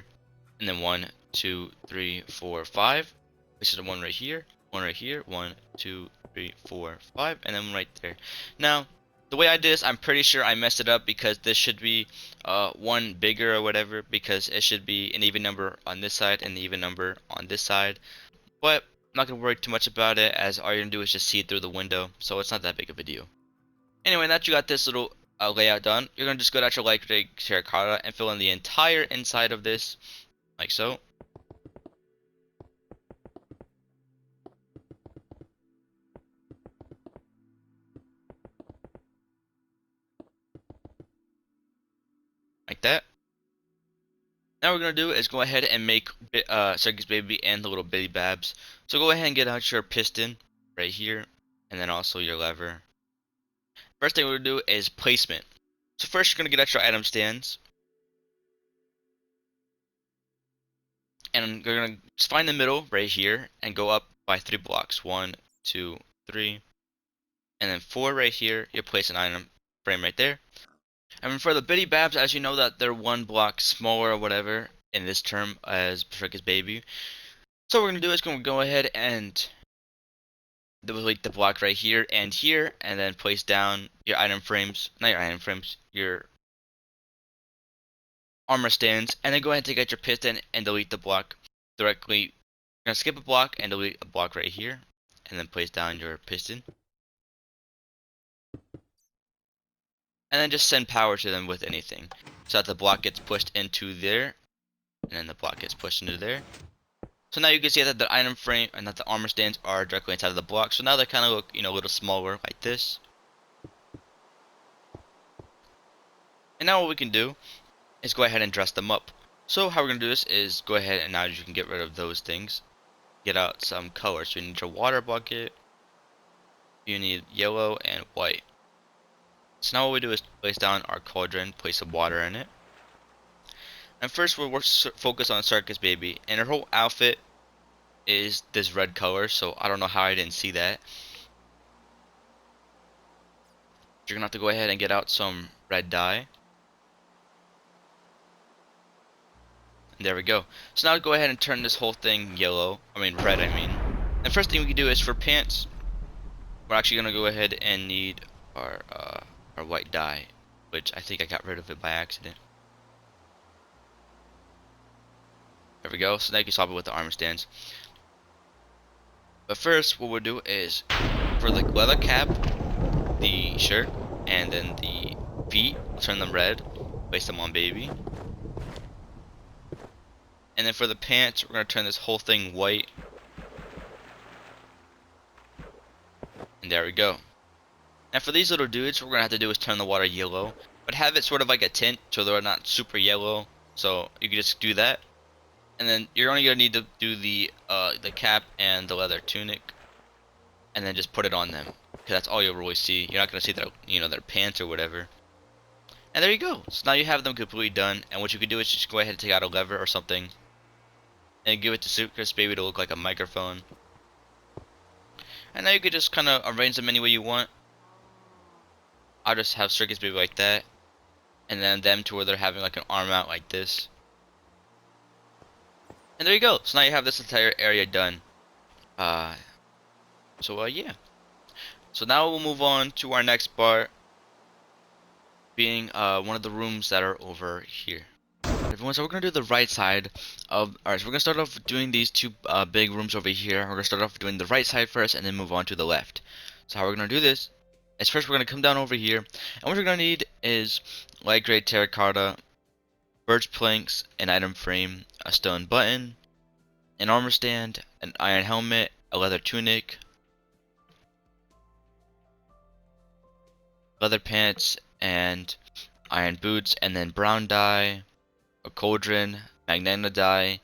And then 1, 2, 3, 4, 5. Place it 1 right here. 1 right here. 1, 2, 3, 4, 5, and then right there. Now, The way I did this, I'm pretty sure I messed it up because this should be one bigger or whatever, because it should be an even number on this side and an even number on this side. But I'm not going to worry too much about it, as all you're going to do is just see it through the window, so it's not that big of a deal. Anyway, now that you got this little layout done, you're going to just go to your light gray terracotta and fill in the entire inside of this, like so. Like that. Now what we're going to do is go ahead and make Circus Baby and the little bitty babs. So go ahead and get out your piston right here, and then also your lever. First thing we're going to do is placement. So first you're going to get out your item stands, and you're going to just find the middle right here and go up by 3 blocks. 1, 2, 3, and then 4 right here. You place an item frame right there. And for the bitty babs, as you know that they're 1 block smaller or whatever in this term as Circus Baby. So what we're going to do is going to go ahead and delete the block right here, and then place down your item frames, not your item frames, your armor stands, and then go ahead and take out your piston and delete the block directly. You're going to skip a block and delete a block right here, and then place down your piston. And then just send power to them with anything, so that the block gets pushed into there, and then the block gets pushed into there. So now you can see that the item frame and that the armor stands are directly inside of the block. So now they kind of look, a little smaller like this. And now what we can do is go ahead and dress them up. So how we're going to do this is go ahead and now you can get rid of those things. Get out some colors. So you need your water bucket. You need yellow and white. So now what we do is place down our cauldron, place some water in it. And first we'll focus on Circus Baby. And her whole outfit is this red color, so I don't know how I didn't see that. You're going to have to go ahead and get out some red dye. And there we go. So now go ahead and turn this whole thing yellow. Red, I mean. And first thing we can do is for pants, we're actually going to go ahead and need our white dye, which I think I got rid of it by accident. There we go. So now you can swap it with the armor stands. But first, what we'll do is for the leather cap, the shirt, and then the feet, we'll turn them red, place them on Baby. And then for the pants, we're going to turn this whole thing white. And there we go. Now for these little dudes, what we're going to have to do is turn the water yellow, but have it sort of like a tint so they're not super yellow. So you can just do that. And then you're only going to need to do the cap and the leather tunic, and then just put it on them, because that's all you'll really see. You're not going to see their their pants or whatever. And there you go. So now you have them completely done. And what you can do is just go ahead and take out a lever or something, and give it to Circus Baby to look like a microphone. And now you can just kind of arrange them any way you want. I'll just have Circus Baby like that, and then them to where they're having like an arm out like this. And there you go. So now you have this entire area done. Yeah. So now we'll move on to our next part, being one of the rooms that are over here. Everyone, so we're gonna do the right side of. Alright, so we're gonna start off doing these two big rooms over here. We're gonna start off doing the right side first, and then move on to the left. So how we're gonna do this is first we're gonna come down over here, and what we're gonna need is light gray terracotta, birch planks, an item frame, a stone button, an armor stand, an iron helmet, a leather tunic, leather pants, and iron boots, and then brown dye, a cauldron, magenta dye,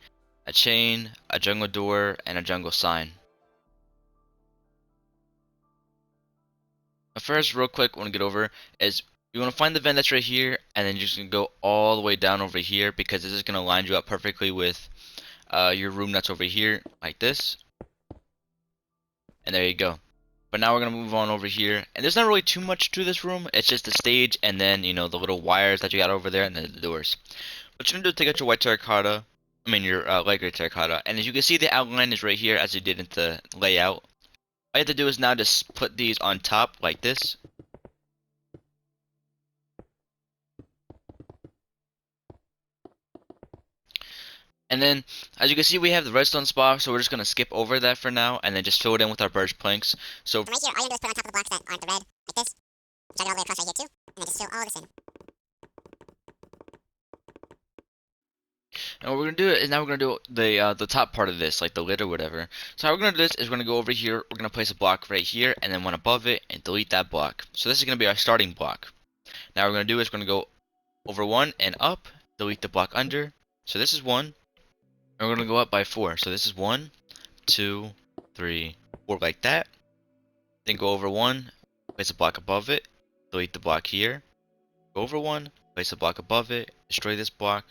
a chain, a jungle door, and a jungle sign. But first, real quick, what I want to get over is you want to find the vent that's right here, and then you're just going to go all the way down over here, because this is going to line you up perfectly with your room that's over here, like this. And there you go. But now we're going to move on over here, and there's not really too much to this room. It's just the stage, and then, the little wires that you got over there, and then the doors. What you're going to do is take out your white terracotta, your light gray terracotta, and as you can see, the outline is right here as you did in the layout. All you have to do is now just put these on top like this. And then, as you can see, we have the redstone spot, so we're just going to skip over that for now, and then just fill it in with our birch planks. So, From right here, all you gotta do is put on top of the blocks that aren't the red, like this. Drag it all the way across right here too, and then just fill all this in. and what we're going to do is now we're going to do the top part of this, like the lid or whatever. So how we're going to do this is we're going to go over here, we're going to place a block right here, and then one above it, and delete that block. So this is going to be our starting block. Now what we're going to do is we're going to go over 1 and up, delete the block under. So this is 1, and we're going to go up by 4. So this is 1, 2, 3, 4, like that. Then go over 1, place a block above it, delete the block here. Go over 1, place a block above it, destroy this block.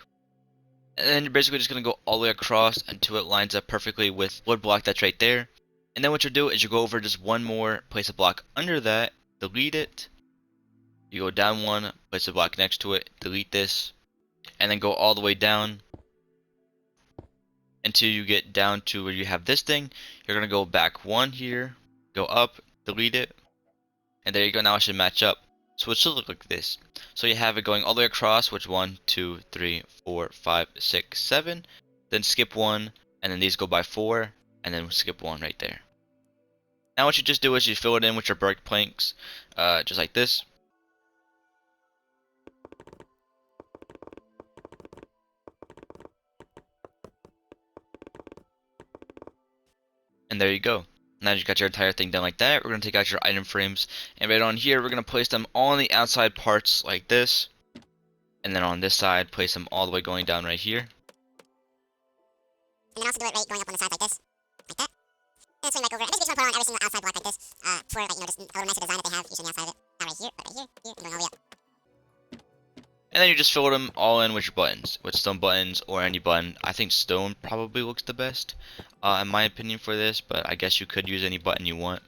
And then you're basically just going to go all the way across until it lines up perfectly with wood block that's right there. And then what you do is you go over just 1 more, place a block under that, delete it. You go down 1, place a block next to it, delete this. And then go all the way down until you get down to where you have this thing. You're going to go back 1 here, go up, delete it. And there you go, now it should match up. So it should look like this. So you have it going all the way across, which 1, 2, 3, 4, 5, 6, 7. Then skip 1, and then these go by 4, and then skip 1 right there. Now what you just do is you fill it in with your birch planks, just like this. And there you go. Now that you got your entire thing done like that, we're going to take out your item frames, and right on here we're going to place them all on the outside parts like this, and then on this side place them all the way going down right here. And then also do it right going up on the sides like this, like that. And then swing back over. And basically just want to put on every single outside block like this, for like, just a little nicer design that they have usually on the outside of it. Not right here, but right here, here, and going all the way up. And then you just fill them all in with your buttons, with stone buttons or any button. I think stone probably looks the best, in my opinion, for this, but I guess you could use any button you want.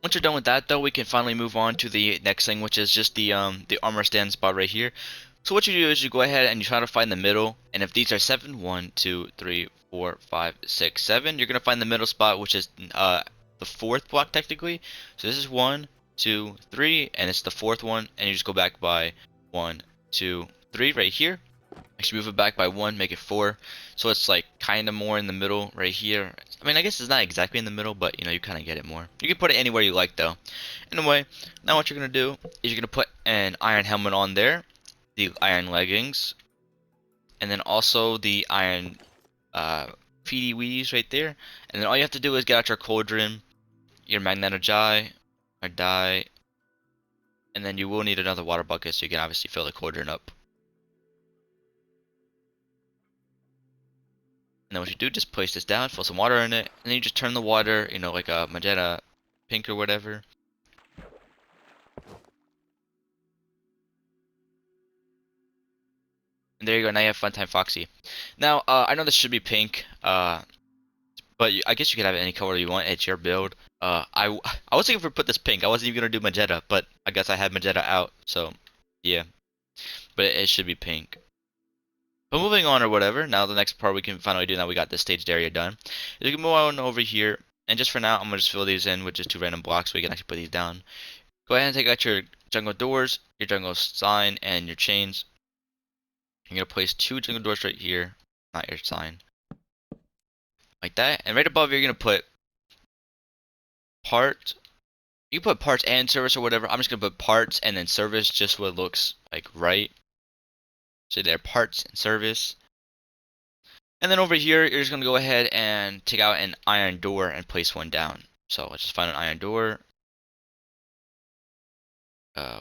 Once you're done with that, though, we can finally move on to the next thing, which is just the armor stand spot right here. So what you do is you go ahead and you try to find the middle, and if these are 7, 1, 2, 3, 4, 5, 6, 7, you're gonna find the middle spot, which is the 4th block technically. So this is 1, 2, 3, and it's the 4th one, and you just go back by 1, 2, 3 right here. Actually move it back by 1, make it 4. So it's like kind of more in the middle right here. I mean, I guess it's not exactly in the middle, but you know, you kind of get it more. You can put it anywhere you like though. Anyway, now what you're going to do is you're going to put an iron helmet on there, the iron leggings, and then also the iron feety weedies right there. And then all you have to do is get out your cauldron, your magnetic dye, and then you will need another water bucket so you can obviously fill the cauldron up. And then what you do, just place this down, fill some water in it, and then you just turn the water, you know, like a magenta pink or whatever. And there you go, now you have Funtime Foxy. Now, I know this should be pink, but I guess you could have it any color you want, it's your build. I was thinking for put this pink, I wasn't even going to do magenta, but I guess I had magenta out, so yeah. But it should be pink. But moving on or whatever, now the next part we can finally do now we got this staged area done. Is we can move on over here, and just for now I'm going to just fill these in with just 2 random blocks so we can actually put these down. Go ahead and take out your jungle doors, your jungle sign, and your chains. You're going to place 2 jungle doors right here, not your sign. Like that, and right above you're going to put parts. You can put parts and service or whatever. I'm just going to put parts and then service just so it looks like right. So there, parts and service. And then over here, you're just going to go ahead and take out an iron door and place one down. So let's just find an iron door.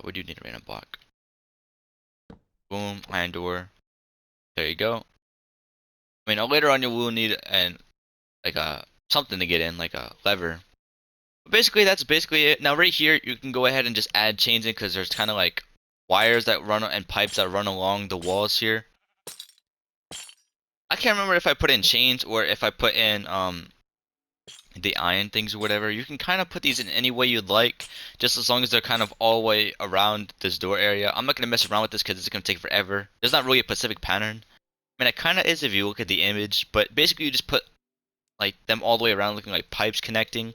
We do need a random block. Boom, iron door. There you go. I mean, later on you will need something to get in, like a lever. But basically, that's basically it. Now right here, you can go ahead and just add chains in because there's kind of like wires that run and pipes that run along the walls here. I can't remember if I put in chains or if I put in the iron things or whatever. You can kind of put these in any way you'd like, just as long as they're kind of all the way around this door area. I'm not going to mess around with this because it's going to take forever. There's not really a specific pattern. I mean, it kind of is if you look at the image, but basically you just put like them all the way around looking like pipes connecting.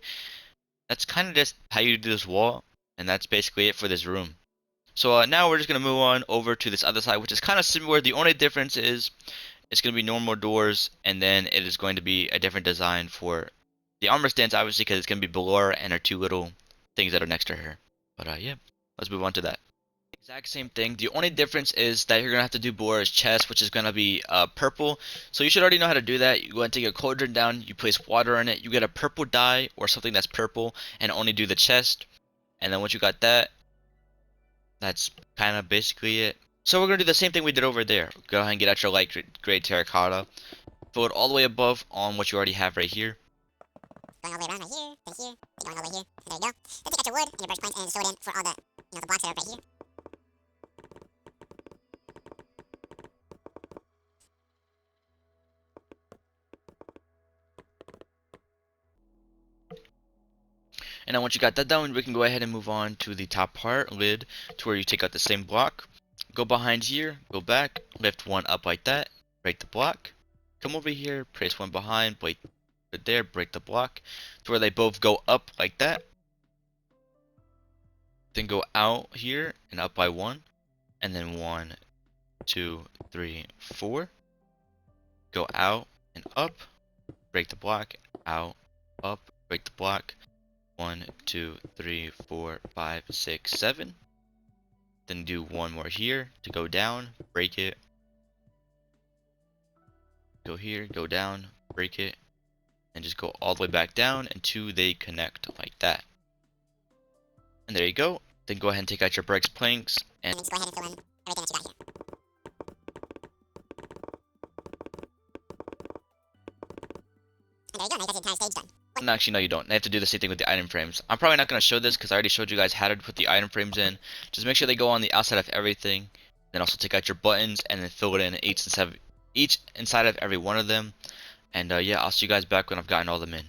That's kind of just how you do this wall, and that's basically it for this room. So now we're just going to move on over to this other side, which is kind of similar. The only difference is it's going to be normal doors, and then it is going to be a different design for the armor stands, obviously, because it's going to be below her and her two little things that are next to her. But yeah, let's move on to that. Exact same thing. The only difference is that you're going to have to do Bora's chest, which is going to be purple. So you should already know how to do that. You go and take your cauldron down, you place water in it, you get a purple dye or something that's purple, and only do the chest. And then once you got that, that's kind of basically it. So we're going to do the same thing we did over there. Go ahead and get out your light gray terracotta. Fill it all the way above on what you already have right here. Going all the way around right here, then here, then going all the way here, and there you go. Then take out your wood and your birch planks and fill it in for all the, the blocks that are right here. And then once you got that done, we can go ahead and move on to the top part, lid, to where you take out the same block. Go behind here, go back, lift one up like that, break the block. Come over here, place one behind, put it there, break the block, to where they both go up like that. Then go out here and up by one, and then 1, 2, 3, 4. Go out and up, break the block, out, up, break the block. 1, 2, 3, 4, 5, 6, 7. Then do one more here to go down, break it. Go here, go down, break it, and just go all the way back down until they connect like that. And there you go. Then go ahead and take out your bricks planks and then just go ahead and fill in everything that you got here. And there you go, now you got the entire stage done. no, actually, no, you don't. They have to do the same thing with the item frames. I'm probably not going to show this because I already showed you guys how to put the item frames in. Just make sure they go on the outside of everything. Then also take out your buttons and then fill it in each inside of every one of them. And yeah, I'll see you guys back when I've gotten all of them in.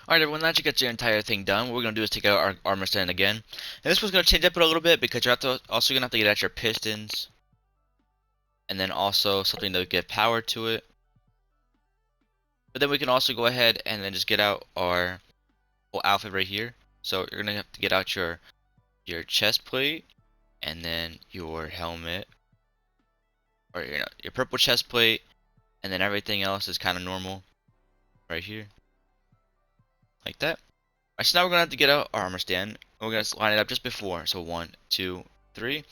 Alright everyone, now that you got your entire thing done, what we're going to do is take out our armor stand again. And this one's going to change up a little bit because you're also going to have to get out your pistons. And then also something to give power to it. But then we can also go ahead and then just get out our whole outfit right here. So you're gonna have to get out your chest plate and then your helmet, or your purple chest plate, and then everything else is kind of normal right here, like that. Alright, so now we're gonna have to get out our armor stand. We're gonna line it up just before. So 1, 2, 3,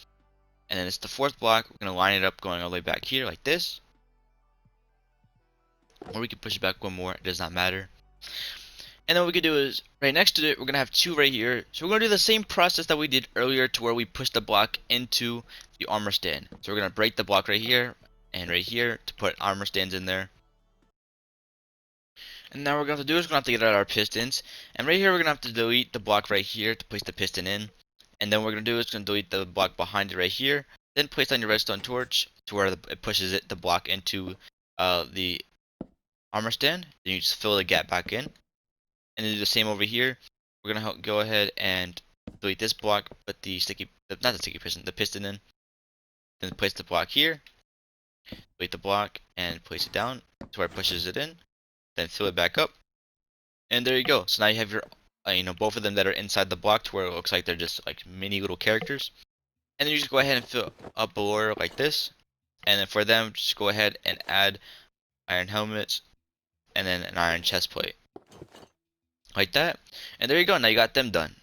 and then it's the fourth block. We're gonna line it up going all the way back here like this. Or we can push it back one more, it does not matter. And then what we can do is, right next to it, we're going to have 2 right here. So we're going to do the same process that we did earlier to where we push the block into the armor stand. So we're going to break the block right here and right here to put armor stands in there. And now what we're going to do is we're going to have to get out our pistons. And right here we're going to have to delete the block right here to place the piston in. And then what we're going to do is going to delete the block behind it right here. Then place on your redstone torch to where it pushes the block into the armor stand. Then you just fill the gap back in, and then do the same over here. We're gonna go ahead and delete this block, put the the piston in. Then place the block here, delete the block, and place it down to where it pushes it in. Then fill it back up, and there you go. So now you have your, both of them that are inside the block to where it looks like they're just like mini little characters. And then you just go ahead and fill up below like this, and then for them, just go ahead and add iron helmets. And then an iron chest plate like that, and there you go. Now you got them done.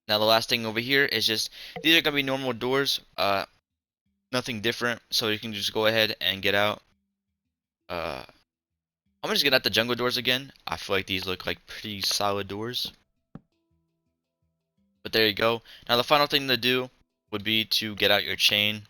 Now the last thing over here is just, these are gonna be normal doors, nothing different. So you can just go ahead and get out, I'm gonna just get out the jungle doors again. I feel like these look like pretty solid doors, but there you go. Now the final thing to do would be to get out your chain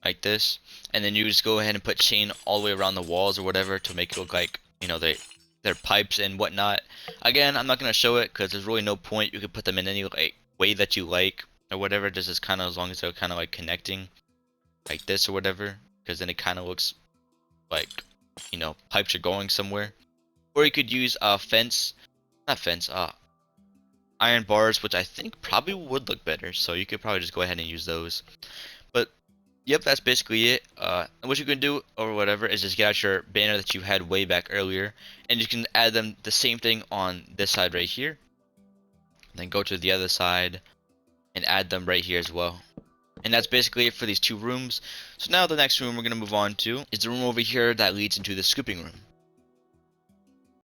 like this, and then you just go ahead and put chain all the way around the walls or whatever to make it look like, they're pipes and whatnot. Again, I'm not going to show it because there's really no point. You can put them in any way that you like or whatever, just as kind of, as long as they're kind of like connecting like this or whatever, because then it kind of looks like, pipes are going somewhere. Or you could use iron bars, which I think probably would look better, so you could probably just go ahead and use those. But Yep, that's basically it. And what you can do or whatever is just get out your banner that you had way back earlier, and you can add them the same thing on this side right here. Then go to the other side and add them right here as well. And that's basically it for these two rooms. So now the next room we're going to move on to is the room over here that leads into the scooping room.